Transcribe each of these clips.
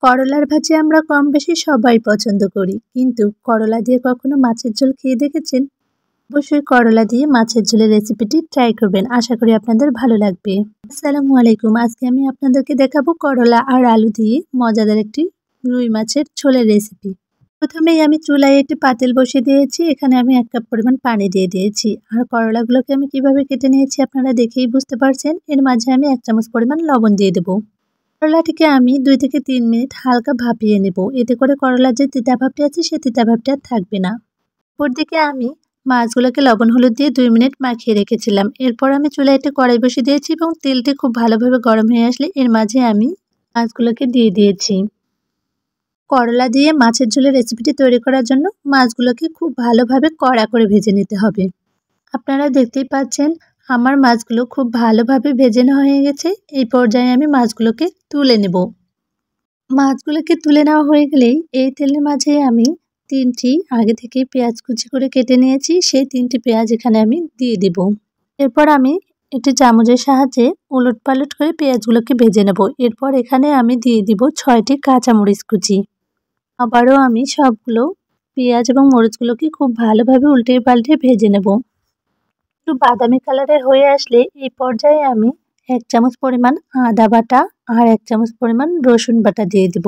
করলার ভাজি আমরা কম বেশি সবাই পছন্দ করি, কিন্তু করলা দিয়ে কখনো মাছের ঝোল খেয়ে দেখেছেন? অবশ্যই করলা দিয়ে মাছের ঝোলের রেসিপিটি ট্রাই করবেন, আশা করি আপনাদের ভালো লাগবে। আসসালামু আলাইকুম, আজকে আমি আপনাদেরকে দেখাবো করলা আর আলু দিয়ে মজাদার একটি রুই মাছের ঝোলের রেসিপি। প্রথমেই আমি চুলায় একটি পাতিল বসিয়ে দিয়েছি, এখানে আমি 1 কাপ পরিমাণ পানি দিয়ে দিয়েছি। আর করলাগুলোকে আমি কিভাবে কেটে নিয়েছি আপনারা দেখেই বুঝতে পারছেন। এর মাঝে আমি 1 চামচ পরিমাণ লবণ দিয়ে দেবো। করলাটিকে আমি 2 থেকে 3 মিনিট হালকা ভাপিয়ে নেব, এতে করে করলার যে তিতা ভাবটি আছে সে তিতা ভাবটি আর থাকবে না। অপরদিকে আমি মাছগুলোকে লবণ হলুদ দিয়ে 2 মিনিট মাখিয়ে রেখেছিলাম। এরপর আমি চুলায় একটি কড়াই বসিয়ে দিয়েছি এবং তেলটি খুব ভালোভাবে গরম হয়ে আসলে এর মাঝে আমি মাছগুলোকে দিয়ে দিয়েছি। করলা দিয়ে মাছের ঝোলের রেসিপিটি তৈরি করার জন্য মাছগুলোকে খুব ভালোভাবে কড়া করে ভেজে নিতে হবে। আপনারা দেখতেই পাচ্ছেন আমার মাছগুলো খুব ভালোভাবে ভেজে নেওয়া হয়ে গেছে। এই পর্যায়ে আমি মাছগুলোকে তুলে নেব। মাছগুলোকে তুলে নেওয়া হয়ে গেলেই এই তেলের মাঝে আমি 3টি আগে থেকে পেঁয়াজ কুচি করে কেটে নিয়েছি, সেই 3টি পেঁয়াজ এখানে আমি দিয়ে দেব। এরপর আমি একটি চামচের সাহায্যে উলটপালট করে পেঁয়াজগুলোকে ভেজে নেব। এরপর এখানে আমি দিয়ে দিব 6টি কাঁচামরিচ কুচি। আবারও আমি সবগুলো পেঁয়াজ এবং মরিচগুলোকে খুব ভালোভাবে উল্টে পাল্টে ভেজে নেব। একটু বাদামি কালারের হয়ে আসলে এই পর্যায়ে আমি 1 চামচ পরিমাণ আদা বাটা আর 1 চামচ পরিমাণ রসুন বাটা দিয়ে দেব।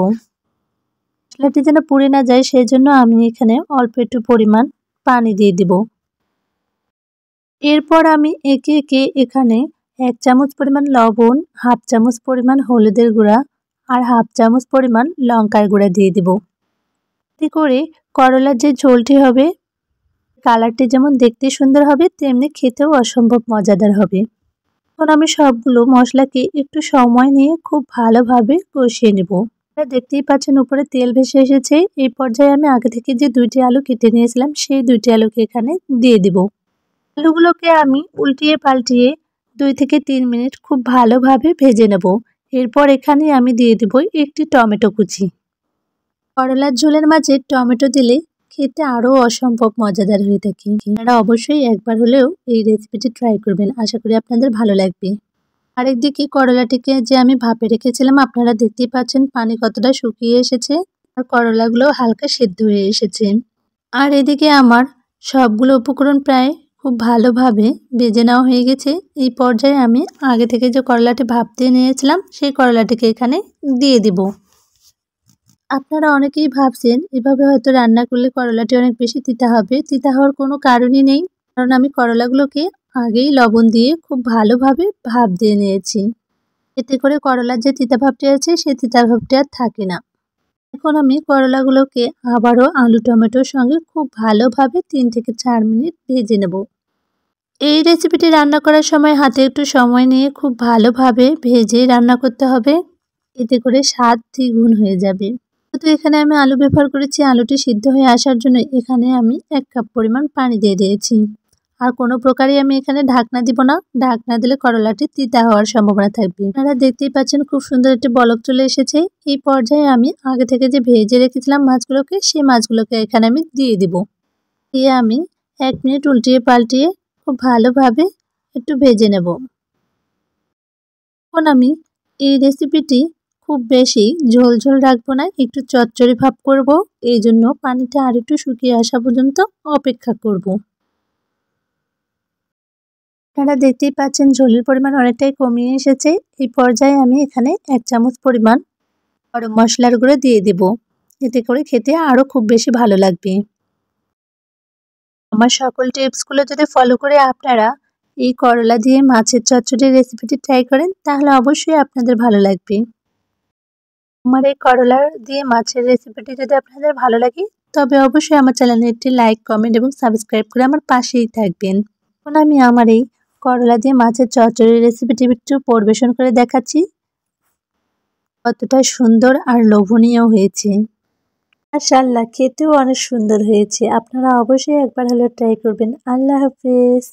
মশলাটি যেন পুড়ে না যায় সেই জন্য আমি এখানে অল্প একটু পরিমাণ পানি দিয়ে দেব। এরপর আমি একে একে এখানে 1 চামচ পরিমাণ লবণ, হাফ চামচ পরিমাণ হলুদের গুঁড়া আর হাফ চামচ পরিমাণ লঙ্কার গুঁড়া দিয়ে দেব। এতে করে করলার যে ঝোলটি হবে কালারটি যেমন দেখতে সুন্দর হবে তেমনি খেতেও অসম্ভব মজাদার হবে। এখন আমি সবগুলো মশলাকে একটু সময় নিয়ে খুব ভালোভাবে কষিয়ে নেব। আপনারা দেখতেই পাচ্ছেন উপরে তেল ভেসে এসেছে। এই পর্যায়ে আমি আগে থেকে যে 2টি আলু কেটে নিয়েছিলাম সেই 2টি আলুকে এখানে দিয়ে দেব। আলুগুলোকে আমি উল্টিয়ে পাল্টিয়ে 2 থেকে 3 মিনিট খুব ভালোভাবে ভেজে নেব। এরপর এখানে আমি দিয়ে দেব একটি টমেটো কুচি। করলার ঝোলের মাঝে টমেটো দিলে খেতে আরও অসম্ভব মজাদার হয়ে থাকে। আপনারা অবশ্যই একবার হলেও এই রেসিপিটি ট্রাই করবেন, আশা করি আপনাদের ভালো লাগবে। আরেকদিকে করলাটিকে যে আমি ভাপে রেখেছিলাম আপনারা দেখতেই পাচ্ছেন পানি কতটা শুকিয়ে এসেছে আর করলাগুলো হালকা সিদ্ধ হয়ে এসেছে। আর এদিকে আমার সবগুলো উপকরণ প্রায় খুব ভালোভাবে ভেজে নেওয়া হয়ে গেছে। এই পর্যায়ে আমি আগে থেকে যে করলাটি ভাপ দিয়ে নিয়েছিলাম সেই করলাটিকে এখানে দিয়ে দিব। আপনারা অনেকেই ভাবছেন এভাবে হয়তো রান্না করলে করলাটি অনেক বেশি তিতা হবে। তিতা হওয়ার কোনো কারণই নেই, কারণ আমি করলাগুলোকে আগেই লবণ দিয়ে খুব ভালোভাবে ভাপ দিয়ে নিয়েছি। এতে করে করলার যে তিতা ভাবটি আছে সেই তিতা ভাবটি আর থাকে না। এখন আমি করলাগুলোকে আবারও আলু টমেটোর সঙ্গে খুব ভালোভাবে 3 থেকে 4 মিনিট ভেজে নেব। এই রেসিপিটি রান্না করার সময় হাতে একটু সময় নিয়ে খুব ভালোভাবে ভেজে রান্না করতে হবে, এতে করে স্বাদ দ্বিগুণ হয়ে যাবে। তো এখানে আমি আলু ব্যবহার করেছি, আলুটি সিদ্ধ হয়ে আসার জন্য এখানে আমি 1 কাপ পরিমাণ পানি দিয়ে দিয়েছি। আর কোনো প্রকারই আমি এখানে ঢাকনা দিব না, ঢাকনা দিলে করলাটি তিতা হওয়ার সম্ভাবনা থাকবে। আপনারা দেখতেই পাচ্ছেন খুব সুন্দর একটি বলক চলে এসেছে। এই পর্যায়ে আমি আগে থেকে যে ভেজে রেখেছিলাম মাছগুলোকে সেই মাছগুলোকে এখানে আমি দিয়ে দিব। দিয়ে আমি 1 মিনিট উল্টিয়ে পাল্টিয়ে খুব ভালোভাবে একটু ভেজে নেব। এখন আমি এই রেসিপিটি খুব বেশি ঝোল ঝোল রাখবো না, একটু চচ্চড়ি ভাব করব। এই জন্য পানিটা আর একটু শুকিয়ে আসা পর্যন্ত অপেক্ষা করব। আপনারা দেখতেই পাচ্ছেন ঝোলের পরিমাণ অনেকটাই কমিয়ে এসেছে। এই পর্যায়ে আমি এখানে 1 চামচ পরিমাণ গরম মশলার গুঁড়ো দিয়ে দেব, এতে করে খেতে আরও খুব বেশি ভালো লাগবে। আমার সকল টিপসগুলো যদি ফলো করে আপনারা এই করলা দিয়ে মাছের চচ্চড়ির রেসিপিটি ট্রাই করেন তাহলে অবশ্যই আপনাদের ভালো লাগবে। আমার এই করলা দিয়ে মাছের রেসিপিটি যদি আপনাদের ভালো লাগে তবে অবশ্যই আমার চ্যানেলে একটি লাইক, কমেন্ট এবং সাবস্ক্রাইব করে আমার পাশেই থাকবেন। এখন আমি আমার এই করলা দিয়ে মাছের চচ্চড়ির রেসিপিটি একটু পরিবেশন করে দেখাচ্ছি কতটা সুন্দর আর লোভনীয় হয়েছে। মাশাআল্লাহ, খেতেও অনেক সুন্দর হয়েছে। আপনারা অবশ্যই একবার হলেও ট্রাই করবেন। আল্লাহ হাফেজ।